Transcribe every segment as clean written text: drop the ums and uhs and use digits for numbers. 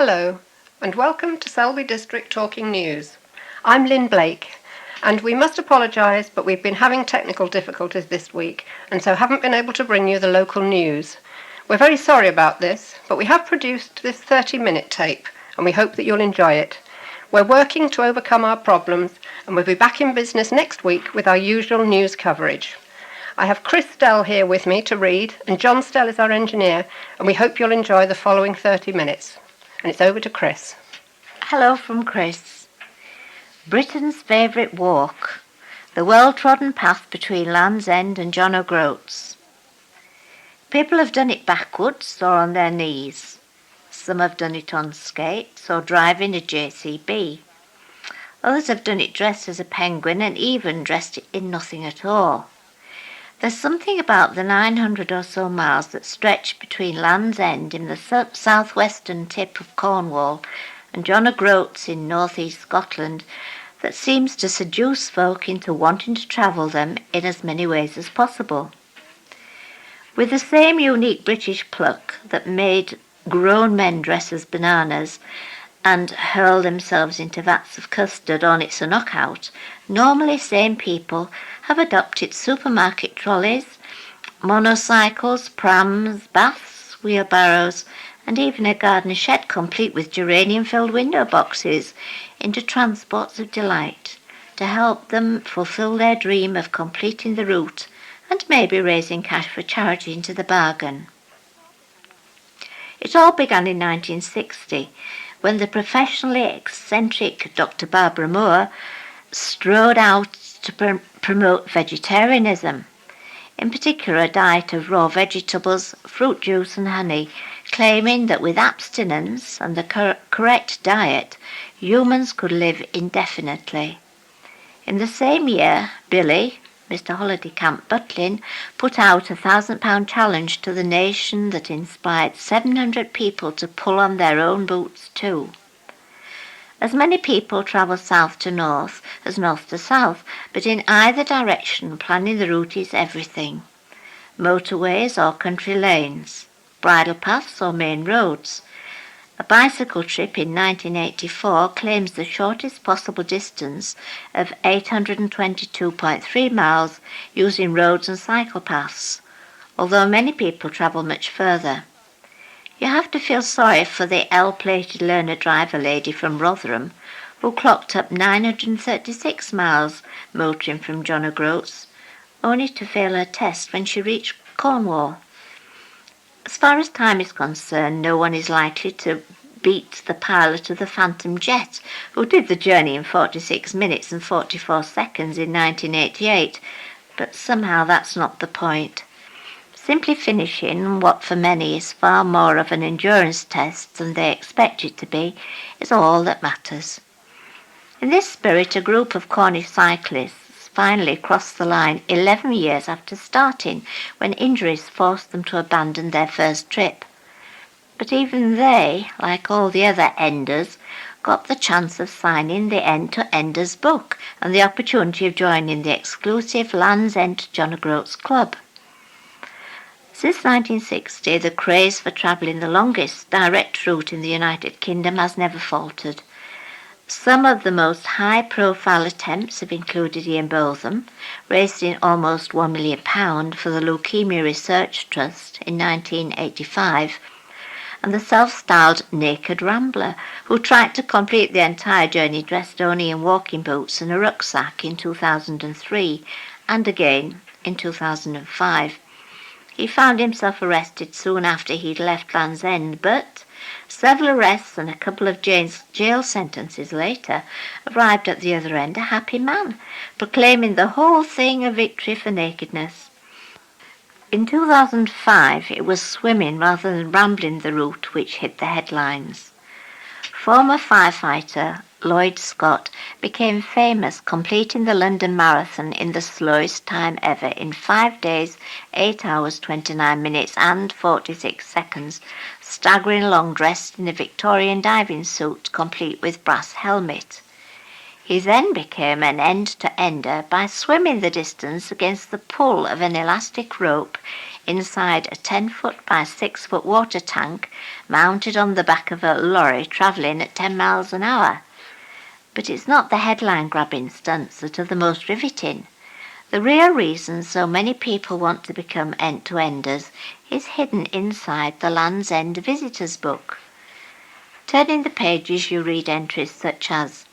Hello, and welcome to Selby District Talking News. I'm Lynn Blake, and we must apologise, but we've been having technical difficulties this week, and so haven't been able to bring you the local news. We're very sorry about this, but we have produced this 30-minute tape, and we hope that you'll enjoy it. We're working to overcome our problems, and we'll be back in business next week with our usual news coverage. I have Chris Stell here with me to read, and John Stell is our engineer, and we hope you'll enjoy the following 30 minutes. And it's over to Chris. Hello from Chris. Britain's favourite walk, the well-trodden path between Land's End and John O'Groats. People have done it backwards or on their knees. Some have done it on skates or driving a JCB. Others have done it dressed as a penguin and even dressed in nothing at all. There's something about the 900 or so miles that stretch between Land's End in the southwestern tip of Cornwall and John O'Groats in northeast Scotland that seems to seduce folk into wanting to travel them in as many ways as possible. With the same unique British pluck that made grown men dress as bananas and hurl themselves into vats of custard on It's a Knockout, normally sane people have adopted supermarket trolleys, motorcycles, prams, baths, wheelbarrows, and even a garden shed complete with geranium-filled window boxes into transports of delight to help them fulfill their dream of completing the route and maybe raising cash for charity into the bargain. It all began in 1960 when the professionally eccentric Dr. Barbara Moore strode out to promote vegetarianism, in particular a diet of raw vegetables, fruit juice and honey, claiming that with abstinence and the correct diet, humans could live indefinitely. In the same year, Billy, Mr. Holiday Camp Butlin, put out a £1,000 challenge to the nation that inspired 700 people to pull on their own boots too. As many people travel south to north as north to south, but in either direction planning the route is everything. Motorways or country lanes, bridle paths or main roads. A bicycle trip in 1984 claims the shortest possible distance of 822.3 miles using roads and cycle paths, although many people travel much further. You have to feel sorry for the L-plated learner driver lady from Rotherham who clocked up 936 miles motoring from John O'Groats, only to fail her test when she reached Cornwall. As far as time is concerned, no one is likely to beat the pilot of the Phantom Jet, who did the journey in 46 minutes and 44 seconds in 1988, but somehow that's not the point. Simply finishing what for many is far more of an endurance test than they expect it to be is all that matters. In this spirit, a group of Cornish cyclists finally crossed the line 11 years after starting, when injuries forced them to abandon their first trip. But even they, like all the other enders, got the chance of signing the End to Enders book and the opportunity of joining the exclusive Land's End John O'Groats Club. Since 1960, the craze for travelling the longest direct route in the United Kingdom has never faltered. Some of the most high-profile attempts have included Ian Botham, raising almost £1 million for the Leukemia Research Trust in 1985, and the self-styled Naked Rambler, who tried to complete the entire journey dressed only in walking boots and a rucksack in 2003, and again in 2005. He found himself arrested soon after he'd left Land's End, but several arrests and a couple of jail sentences later arrived at the other end a happy man, proclaiming the whole thing a victory for nakedness. In 2005, it was swimming rather than rambling the route which hit the headlines. Former firefighter Lloyd Scott became famous completing the London Marathon in the slowest time ever in 5 days, 8 hours, 29 minutes and 46 seconds, staggering along dressed in a Victorian diving suit complete with brass helmet. He then became an end-to-ender by swimming the distance against the pull of an elastic rope inside a 10-foot by 6-foot water tank mounted on the back of a lorry travelling at 10 miles an hour. But it's not the headline-grabbing stunts that are the most riveting. The real reason so many people want to become end-to-enders is hidden inside the Land's End Visitors Book. Turning the pages, you read entries such as,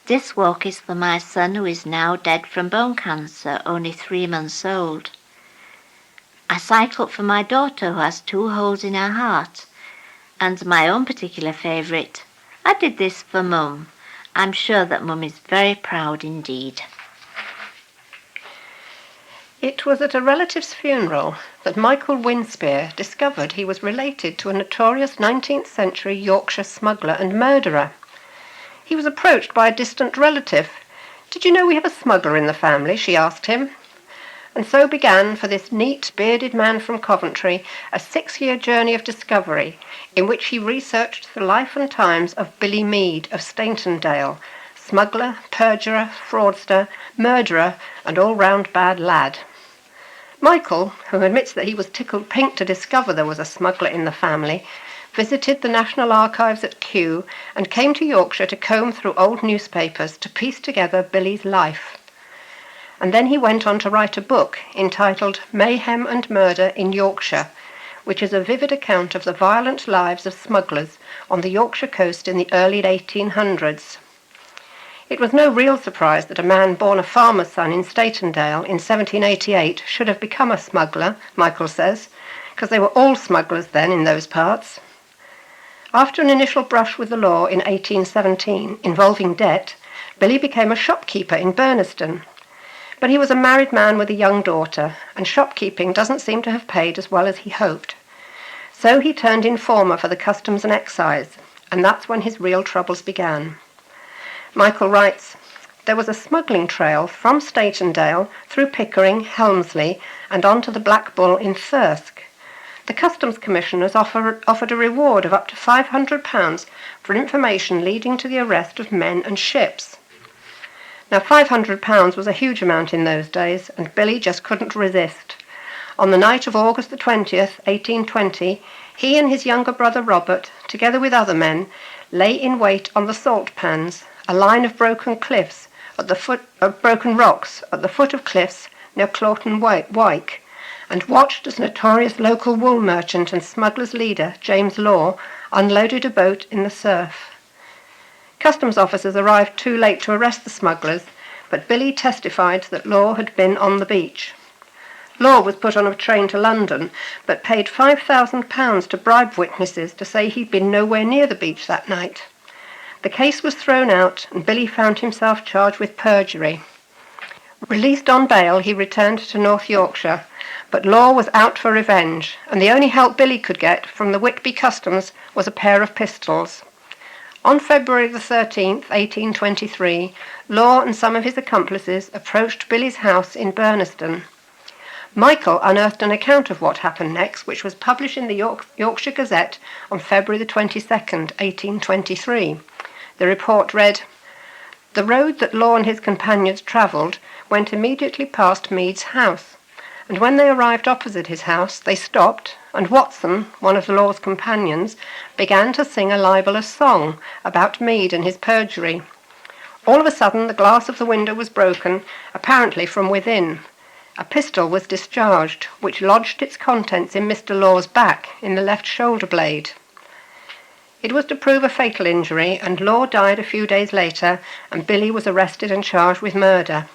"This walk is for my son who is now dead from bone cancer, only 3 months old. I cycled for my daughter who has 2 holes in her heart." And my own particular favourite, "I did this for Mum. I'm sure that Mum is very proud indeed." It was at a relative's funeral that Michael Winspear discovered he was related to a notorious 19th century Yorkshire smuggler and murderer. He was approached by a distant relative. "Did you know we have a smuggler in the family?" she asked him. And so began for this neat, bearded man from Coventry a 6-year journey of discovery in which he researched the life and times of Billy Mead of Staintondale, smuggler, perjurer, fraudster, murderer, and all-round bad lad. Michael, who admits that he was tickled pink to discover there was a smuggler in the family, visited the National Archives at Kew and came to Yorkshire to comb through old newspapers to piece together Billy's life. And then he went on to write a book entitled Mayhem and Murder in Yorkshire, which is a vivid account of the violent lives of smugglers on the Yorkshire coast in the early 1800s. It was no real surprise that a man born a farmer's son in Staintondale in 1788 should have become a smuggler, Michael says, because they were all smugglers then in those parts. After an initial brush with the law in 1817 involving debt, Billy became a shopkeeper in Burniston. But he was a married man with a young daughter, and shopkeeping doesn't seem to have paid as well as he hoped. So he turned informer for the Customs and Excise, and that's when his real troubles began. Michael writes, "There was a smuggling trail from Staintondale through Pickering, Helmsley, and on to the Black Bull in Thirsk. The Customs Commissioners offered a reward of up to £500 for information leading to the arrest of men and ships. Now, £500 was a huge amount in those days, and Billy just couldn't resist. On the night of August the 20th, 1820, he and his younger brother Robert, together with other men, lay in wait on the salt pans, a line of broken cliffs at the foot of broken rocks at the foot of cliffs near Claughton Wyke, and watched as notorious local wool merchant and smugglers' leader James Law unloaded a boat in the surf. Customs officers arrived too late to arrest the smugglers, but Billy testified that Law had been on the beach. Law was put on a train to London, but paid £5,000 to bribe witnesses to say he'd been nowhere near the beach that night. The case was thrown out, and Billy found himself charged with perjury. Released on bail, he returned to North Yorkshire, but Law was out for revenge, and the only help Billy could get from the Whitby Customs was a pair of pistols. On February the 13th, 1823, Law and some of his accomplices approached Billy's house in Burniston. Michael unearthed an account of what happened next, which was published in the Yorkshire Gazette on February the 22nd, 1823. The report read, "The road that Law and his companions travelled went immediately past Mead's house, and when they arrived opposite his house, they stopped, and Watson, one of the Law's companions, began to sing a libelous song about Mead and his perjury. All of a sudden, the glass of the window was broken, apparently from within. A pistol was discharged, which lodged its contents in Mr. Law's back, in the left shoulder blade. It was to prove a fatal injury, and Law died a few days later, and Billy was arrested and charged with murder.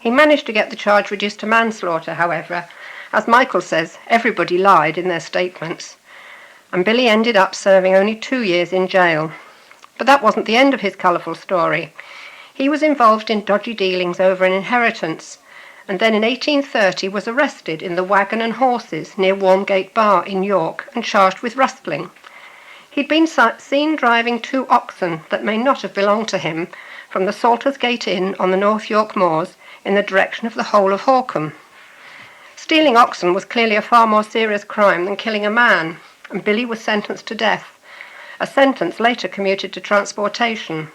He managed to get the charge reduced to manslaughter, however. As Michael says, everybody lied in their statements, and Billy ended up serving only 2 years in jail. But that wasn't the end of his colourful story. He was involved in dodgy dealings over an inheritance, and then in 1830 was arrested in the Waggon and Horses near Warmgate Bar in York and charged with rustling. He'd been seen driving 2 oxen that may not have belonged to him from the Salters Gate Inn on the North York moors in the direction of the Hole of Horcombe. Stealing oxen was clearly a far more serious crime than killing a man, and Billy was sentenced to death, a sentence later commuted to transportation.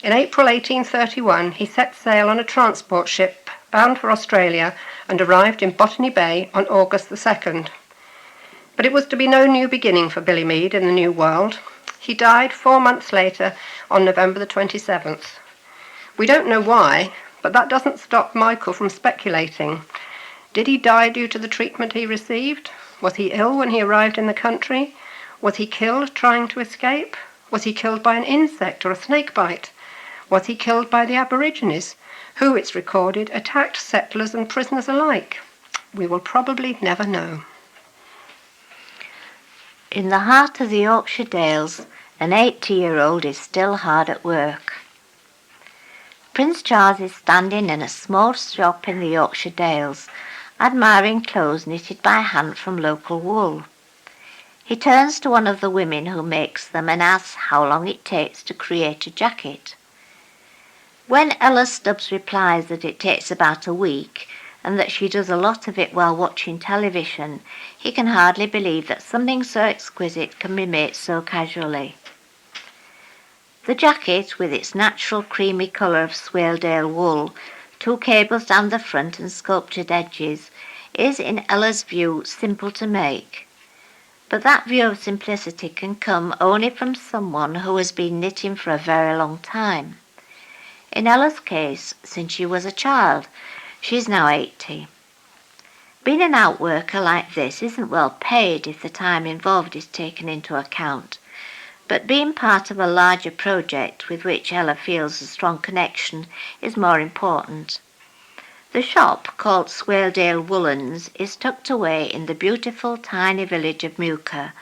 In April 1831, he set sail on a transport ship bound for Australia and arrived in Botany Bay on August the 2nd. But it was to be no new beginning for Billy Meade in the New World. He died 4 months later on November the 27th. We don't know why, but that doesn't stop Michael from speculating. Did he die due to the treatment he received? Was he ill when he arrived in the country? Was he killed trying to escape? Was he killed by an insect or a snake bite? Was he killed by the Aborigines, who, it's recorded, attacked settlers and prisoners alike? We will probably never know. In the heart of the Yorkshire Dales, an 80-year-old is still hard at work. Prince Charles is standing in a small shop in the Yorkshire Dales, admiring clothes knitted by hand from local wool. He turns to one of the women who makes them and asks how long it takes to create a jacket. When Ella Stubbs replies that it takes about a week and that she does a lot of it while watching television, he can hardly believe that something so exquisite can be made so casually. The jacket, with its natural creamy colour of Swaledale wool, 2 cables down the front and sculptured edges, is, in Ella's view, simple to make. But that view of simplicity can come only from someone who has been knitting for a very long time. In Ella's case, since she was a child, she is now 80. Being an outworker like this isn't well paid if the time involved is taken into account, but being part of a larger project with which Ella feels a strong connection is more important. The shop, called Swaledale Woolens, is tucked away in the beautiful tiny village of Muka.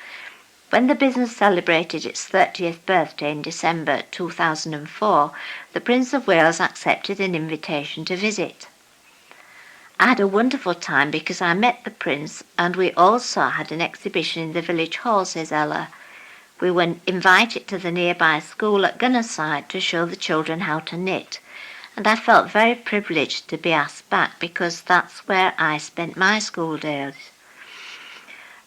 When the business celebrated its 30th birthday in December 2004, the Prince of Wales accepted an invitation to visit. I had a wonderful time because I met the Prince and we also had an exhibition in the village hall, says Ella. We were invited to the nearby school at Gunnerside to show the children how to knit, and I felt very privileged to be asked back because that's where I spent my school days.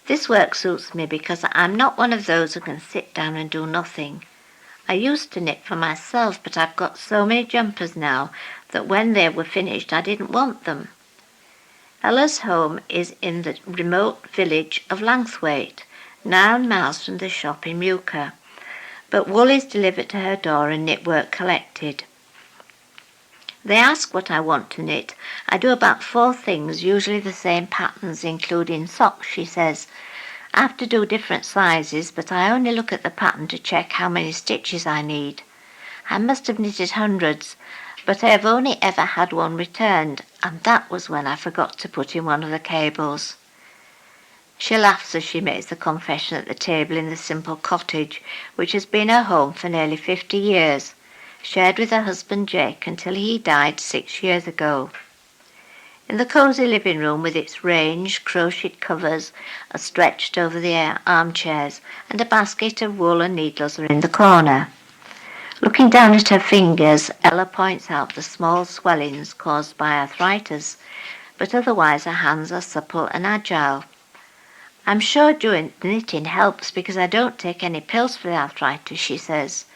This work suits me because I'm not one of those who can sit down and do nothing. I used to knit for myself, but I've got so many jumpers now that when they were finished I didn't want them. Ella's home is in the remote village of Langsthwaite, 9 miles from the shop in Muka, but wool is delivered to her door and knitwork collected. They ask what I want to knit. I do about 4 things, usually the same patterns, including socks, she says. I have to do different sizes, but I only look at the pattern to check how many stitches I need. I must have knitted hundreds, but I have only ever had one returned, and that was when I forgot to put in one of the cables. She laughs as she makes the confession at the table in the simple cottage, which has been her home for nearly 50 years. Shared with her husband Jake until he died 6 years ago. In the cosy living room with its range, crocheted covers are stretched over the armchairs, and a basket of wool and needles are in the corner. Looking down at her fingers, Ella points out the small swellings caused by arthritis, but otherwise her hands are supple and agile. I'm sure doing knitting helps because I don't take any pills for the arthritis, she says.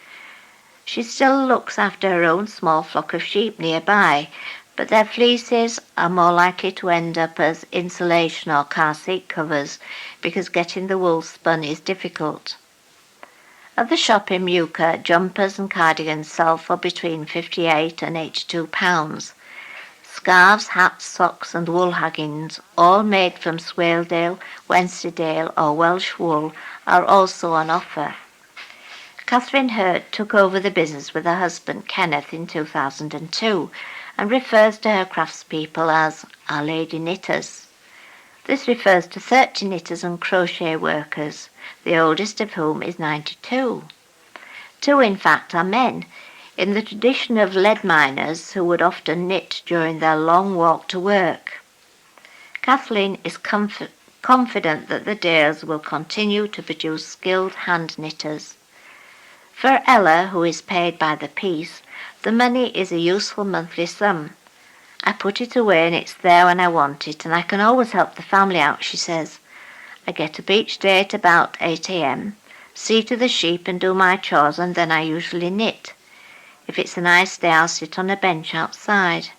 She still looks after her own small flock of sheep nearby, but their fleeces are more likely to end up as insulation or car seat covers because getting the wool spun is difficult. At the shop in Muka, jumpers and cardigans sell for between £58 and £82. Scarves, hats, socks and wool haggins, all made from Swaledale, Wensleydale or Welsh wool, are also on offer. Catherine Hurd took over the business with her husband Kenneth in 2002 and refers to her craftspeople as Our Lady Knitters. This refers to 30 knitters and crochet workers, the oldest of whom is 92. 2, in fact, are men, in the tradition of lead miners who would often knit during their long walk to work. Kathleen is confident that the Dales will continue to produce skilled hand knitters. For Ella, who is paid by the piece, the money is a useful monthly sum. I put it away and it's there when I want it, and I can always help the family out, she says. I get up each day at about 8 a.m, see to the sheep and do my chores, and then I usually knit. If it's a nice day, I'll sit on a bench outside.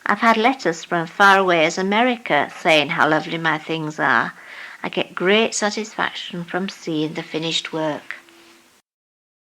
I've had letters from far away as America saying how lovely my things are. I get great satisfaction from seeing the finished work.